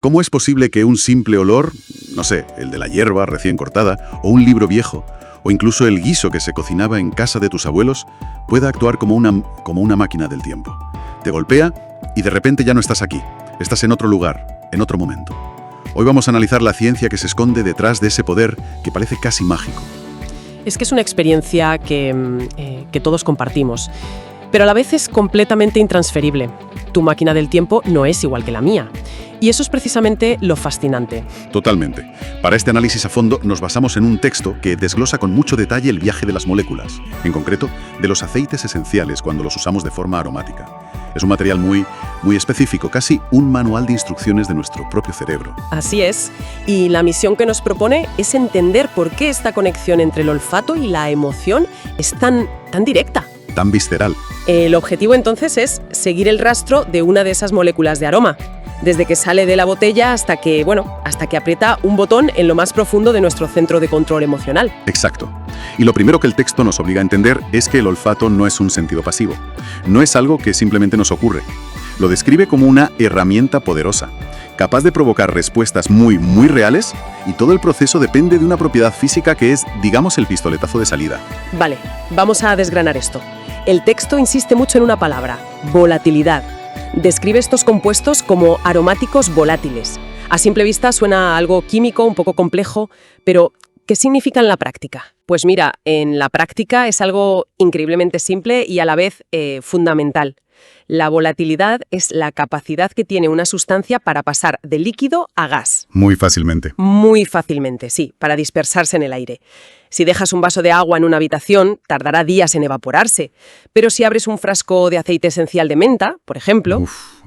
¿Cómo es posible que un simple olor, no sé, el de la hierba recién cortada, o un libro viejo, o incluso el guiso que se cocinaba en casa de tus abuelos, pueda actuar como una máquina del tiempo? Te golpea y de repente ya no estás aquí, estás en otro lugar, en otro momento. Hoy vamos a analizar la ciencia que se esconde detrás de ese poder que parece casi mágico. Es que es una experiencia que todos compartimos, pero a la vez es completamente intransferible. Tu máquina del tiempo no es igual que la mía. Y eso es precisamente lo fascinante. Totalmente. Para este análisis a fondo nos basamos en un texto que desglosa con mucho detalle el viaje de las moléculas, en concreto de los aceites esenciales cuando los usamos de forma aromática. Es un material muy específico, casi un manual de instrucciones de nuestro propio cerebro. Así es. Y la misión que nos propone es entender por qué esta conexión entre el olfato y la emoción es tan directa. Tan visceral. El objetivo entonces es seguir el rastro de una de esas moléculas de aroma, desde que sale de la botella hasta que aprieta un botón en lo más profundo de nuestro centro de control emocional. Exacto. Y lo primero que el texto nos obliga a entender es que el olfato no es un sentido pasivo. No es algo que simplemente nos ocurre. Lo describe como una herramienta poderosa, capaz de provocar respuestas muy reales, y todo el proceso depende de una propiedad física que es, digamos, el pistoletazo de salida. Vale, vamos a desgranar esto. El texto insiste mucho en una palabra: volatilidad. Describe estos compuestos como aromáticos volátiles. A simple vista suena algo químico, un poco complejo, pero ¿qué significa en la práctica? Pues mira, en la práctica es algo increíblemente simple y a la vez fundamental. La volatilidad es la capacidad que tiene una sustancia para pasar de líquido a gas. Muy fácilmente. Muy fácilmente, sí, para dispersarse en el aire. Si dejas un vaso de agua en una habitación, tardará días en evaporarse. Pero si abres un frasco de aceite esencial de menta, por ejemplo...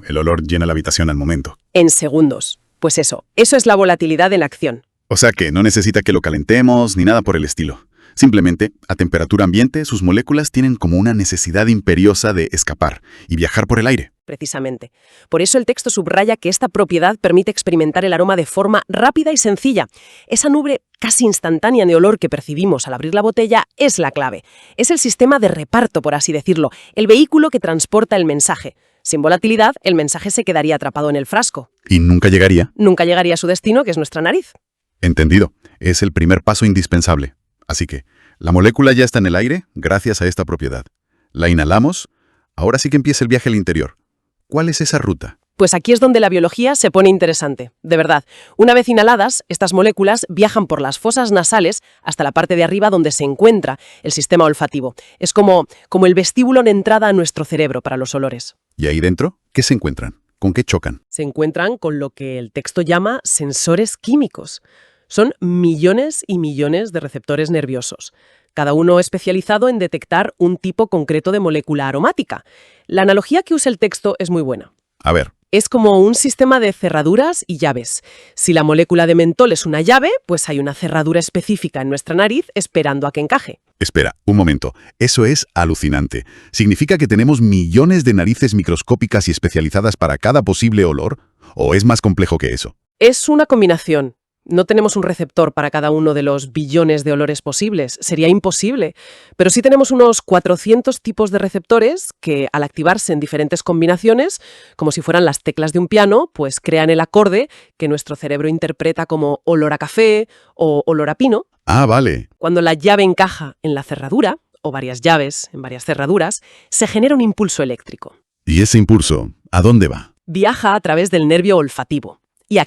El olor llena la habitación al momento. En segundos. Pues eso es la volatilidad en acción. O sea que no necesita que lo calentemos ni nada por el estilo. Simplemente, a temperatura ambiente, sus moléculas tienen como una necesidad imperiosa de escapar y viajar por el aire. Precisamente. Por eso el texto subraya que esta propiedad permite experimentar el aroma de forma rápida y sencilla. Esa nube casi instantánea de olor que percibimos al abrir la botella es la clave. Es el sistema de reparto, por así decirlo, el vehículo que transporta el mensaje. Sin volatilidad, el mensaje se quedaría atrapado en el frasco. ¿Y nunca llegaría? Nunca llegaría a su destino, que es nuestra nariz. Entendido. Es el primer paso indispensable. Así que, la molécula ya está en el aire gracias a esta propiedad. La inhalamos, ahora sí que empieza el viaje al interior. ¿Cuál es esa ruta? Pues aquí es donde la biología se pone interesante. De verdad, una vez inhaladas, estas moléculas viajan por las fosas nasales hasta la parte de arriba donde se encuentra el sistema olfativo. Es como el vestíbulo de entrada a nuestro cerebro para los olores. ¿Y ahí dentro? ¿Qué se encuentran? ¿Con qué chocan? Se encuentran con lo que el texto llama sensores químicos. Son millones y millones de receptores nerviosos, cada uno especializado en detectar un tipo concreto de molécula aromática. La analogía que usa el texto es muy buena. A ver. Es como un sistema de cerraduras y llaves. Si la molécula de mentol es una llave, pues hay una cerradura específica en nuestra nariz esperando a que encaje. Espera, un momento. Eso es alucinante. ¿Significa que tenemos millones de narices microscópicas y especializadas para cada posible olor? ¿O es más complejo que eso? Es una combinación. No tenemos un receptor para cada uno de los billones de olores posibles. Sería imposible. Pero sí tenemos unos 400 tipos de receptores que, al activarse en diferentes combinaciones, como si fueran las teclas de un piano, pues crean el acorde que nuestro cerebro interpreta como olor a café o olor a pino. Ah, vale. Cuando la llave encaja en la cerradura, o varias llaves en varias cerraduras, se genera un impulso eléctrico. ¿Y ese impulso, a dónde va? Viaja a través del nervio olfativo. Y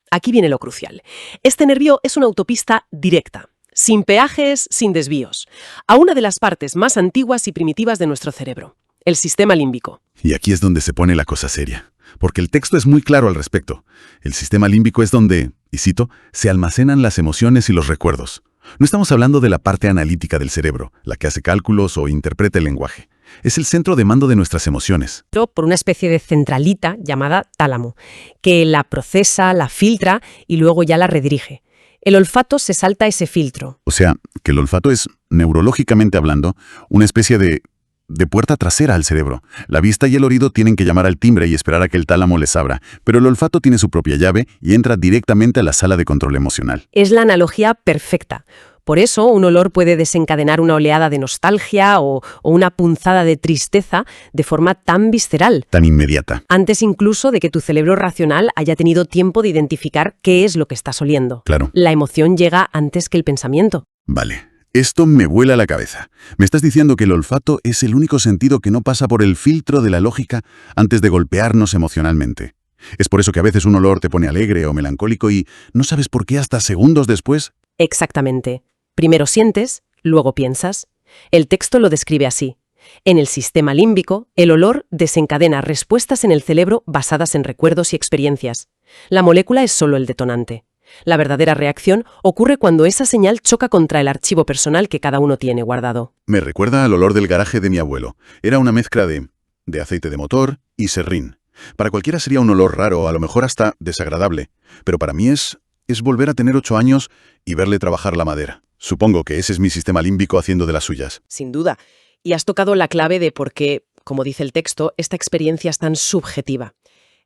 Aquí viene lo crucial. Este nervio es una autopista directa, sin peajes, sin desvíos, a una de las partes más antiguas y primitivas de nuestro cerebro, el sistema límbico. Y aquí es donde se pone la cosa seria, porque el texto es muy claro al respecto. El sistema límbico es donde, y cito, se almacenan las emociones y los recuerdos. No estamos hablando de la parte analítica del cerebro, la que hace cálculos o interpreta el lenguaje. Es el centro de mando de nuestras emociones. Por una especie de centralita llamada tálamo, que la procesa, la filtra y luego ya la redirige. El olfato se salta ese filtro. O sea, que el olfato es, neurológicamente hablando, una especie de puerta trasera al cerebro. La vista y el oído tienen que llamar al timbre y esperar a que el tálamo les abra, pero el olfato tiene su propia llave y entra directamente a la sala de control emocional. Es la analogía perfecta. Por eso, un olor puede desencadenar una oleada de nostalgia o una punzada de tristeza de forma tan visceral. Tan inmediata. Antes incluso de que tu cerebro racional haya tenido tiempo de identificar qué es lo que estás oliendo. Claro. La emoción llega antes que el pensamiento. Vale. Esto me vuela la cabeza. Me estás diciendo que el olfato es el único sentido que no pasa por el filtro de la lógica antes de golpearnos emocionalmente. Es por eso que a veces un olor te pone alegre o melancólico y no sabes por qué hasta segundos después. Exactamente. Primero sientes, luego piensas. El texto lo describe así. En el sistema límbico, el olor desencadena respuestas en el cerebro basadas en recuerdos y experiencias. La molécula es solo el detonante. La verdadera reacción ocurre cuando esa señal choca contra el archivo personal que cada uno tiene guardado. Me recuerda al olor del garaje de mi abuelo. Era una mezcla de aceite de motor y serrín. Para cualquiera sería un olor raro, a lo mejor hasta desagradable. Pero para mí es volver a tener 8 años y verle trabajar la madera. Supongo que ese es mi sistema límbico haciendo de las suyas. Sin duda. Y has tocado la clave de por qué, como dice el texto, esta experiencia es tan subjetiva,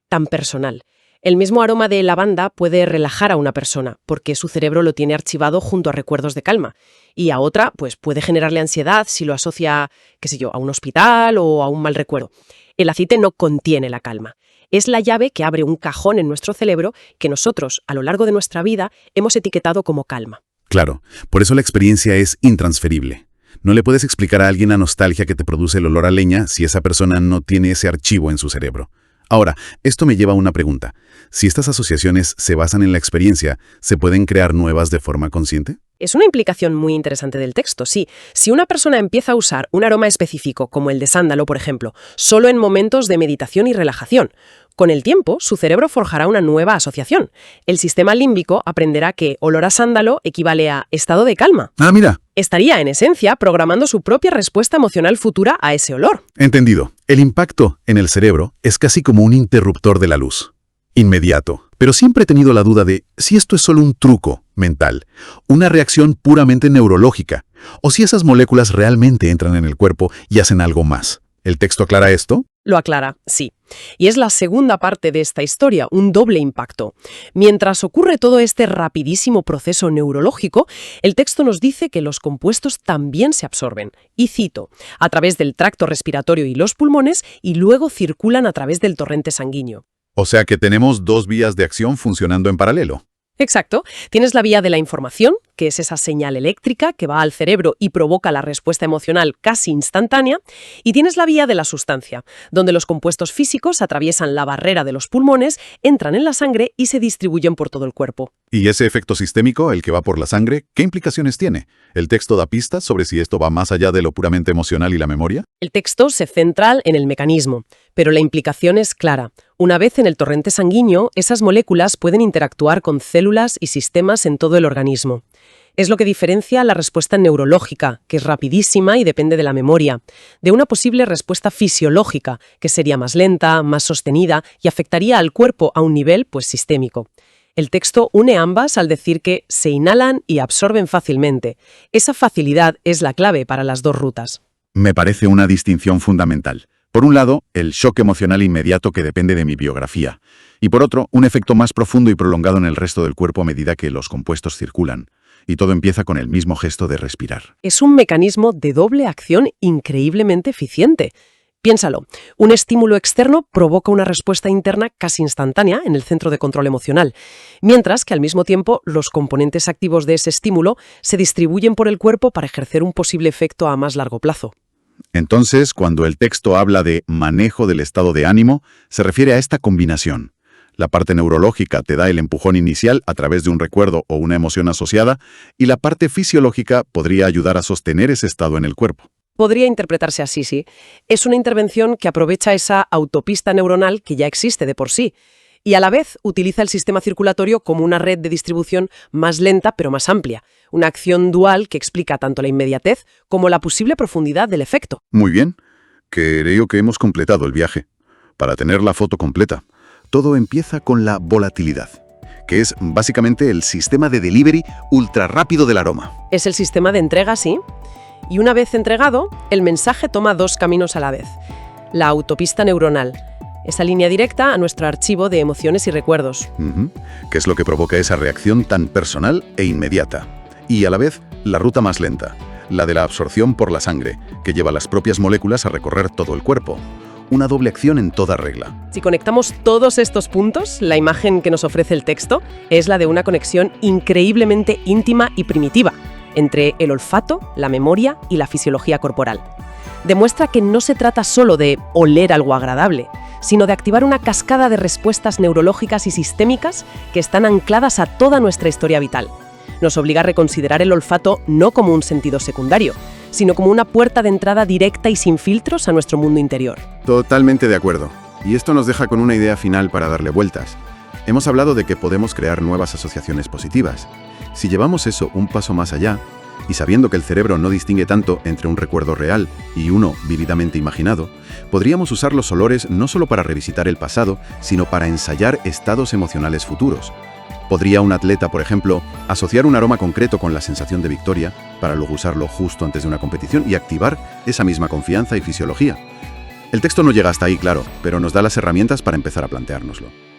tan personal. El mismo aroma de lavanda puede relajar a una persona, porque su cerebro lo tiene archivado junto a recuerdos de calma. Y a otra, pues puede generarle ansiedad si lo asocia, qué sé yo, a un hospital o a un mal recuerdo. El aceite no contiene la calma. Es la llave que abre un cajón en nuestro cerebro que nosotros, a lo largo de nuestra vida, hemos etiquetado como calma. Claro, por eso la experiencia es intransferible. No le puedes explicar a alguien la nostalgia que te produce el olor a leña si esa persona no tiene ese archivo en su cerebro. Ahora, esto me lleva a una pregunta. Si estas asociaciones se basan en la experiencia, ¿se pueden crear nuevas de forma consciente? Es una implicación muy interesante del texto, sí. Si una persona empieza a usar un aroma específico, como el de sándalo, por ejemplo, solo en momentos de meditación y relajación, con el tiempo su cerebro forjará una nueva asociación. El sistema límbico aprenderá que olor a sándalo equivale a estado de calma. Ah, mira. Estaría, en esencia, programando su propia respuesta emocional futura a ese olor. Entendido. El impacto en el cerebro es casi como un interruptor de la luz. Inmediato. Pero siempre he tenido la duda de si esto es solo un truco mental, una reacción puramente neurológica, o si esas moléculas realmente entran en el cuerpo y hacen algo más. ¿El texto aclara esto? Lo aclara, sí. Y es la segunda parte de esta historia, un doble impacto. Mientras ocurre todo este rapidísimo proceso neurológico, el texto nos dice que los compuestos también se absorben, y cito, a través del tracto respiratorio y los pulmones, y luego circulan a través del torrente sanguíneo. O sea que tenemos dos vías de acción funcionando en paralelo. Exacto. Tienes la vía de la información, que es esa señal eléctrica que va al cerebro y provoca la respuesta emocional casi instantánea, y tienes la vía de la sustancia, donde los compuestos físicos atraviesan la barrera de los pulmones, entran en la sangre y se distribuyen por todo el cuerpo. ¿Y ese efecto sistémico, el que va por la sangre, qué implicaciones tiene? ¿El texto da pistas sobre si esto va más allá de lo puramente emocional y la memoria? El texto se centra en el mecanismo, pero la implicación es clara. Una vez en el torrente sanguíneo, esas moléculas pueden interactuar con células y sistemas en todo el organismo. Es lo que diferencia la respuesta neurológica, que es rapidísima y depende de la memoria, de una posible respuesta fisiológica, que sería más lenta, más sostenida y afectaría al cuerpo a un nivel, pues, sistémico. El texto une ambas al decir que se inhalan y absorben fácilmente. Esa facilidad es la clave para las dos rutas. Me parece una distinción fundamental. Por un lado, el shock emocional inmediato que depende de mi biografía, y por otro, un efecto más profundo y prolongado en el resto del cuerpo a medida que los compuestos circulan. Y todo empieza con el mismo gesto de respirar. Es un mecanismo de doble acción increíblemente eficiente. Piénsalo, un estímulo externo provoca una respuesta interna casi instantánea en el centro de control emocional, mientras que al mismo tiempo los componentes activos de ese estímulo se distribuyen por el cuerpo para ejercer un posible efecto a más largo plazo. Entonces, cuando el texto habla de manejo del estado de ánimo, se refiere a esta combinación. La parte neurológica te da el empujón inicial a través de un recuerdo o una emoción asociada, y la parte fisiológica podría ayudar a sostener ese estado en el cuerpo. Podría interpretarse así, sí. Es una intervención que aprovecha esa autopista neuronal que ya existe de por sí, y a la vez utiliza el sistema circulatorio como una red de distribución más lenta pero más amplia, una acción dual que explica tanto la inmediatez como la posible profundidad del efecto. Muy bien, creo que hemos completado el viaje. Para tener la foto completa, todo empieza con la volatilidad, que es básicamente el sistema de delivery ultra rápido del aroma. Es el sistema de entrega, sí. Y una vez entregado, el mensaje toma dos caminos a la vez. La autopista neuronal, esa línea directa a nuestro archivo de emociones y recuerdos. ¿Qué es lo que provoca esa reacción tan personal e inmediata? Y a la vez La ruta más lenta, la de la absorción por la sangre, que lleva las propias moléculas a recorrer todo el cuerpo. Una doble acción en toda regla. Si conectamos todos estos puntos, la imagen que nos ofrece el texto es la de una conexión increíblemente íntima y primitiva entre el olfato, la memoria y la fisiología corporal. Demuestra que no se trata solo de oler algo agradable, sino de activar una cascada de respuestas neurológicas y sistémicas que están ancladas a toda nuestra historia vital. Nos obliga a reconsiderar el olfato no como un sentido secundario, sino como una puerta de entrada directa y sin filtros a nuestro mundo interior. Totalmente de acuerdo. Y esto nos deja con una idea final para darle vueltas. Hemos hablado de que podemos crear nuevas asociaciones positivas. Si llevamos eso un paso más allá, y sabiendo que el cerebro no distingue tanto entre un recuerdo real y uno vívidamente imaginado, podríamos usar los olores no solo para revisitar el pasado, sino para ensayar estados emocionales futuros. ¿Podría un atleta, por ejemplo, asociar un aroma concreto con la sensación de victoria, para luego usarlo justo antes de una competición y activar esa misma confianza y fisiología? El texto no llega hasta ahí, claro, pero nos da las herramientas para empezar a planteárnoslo.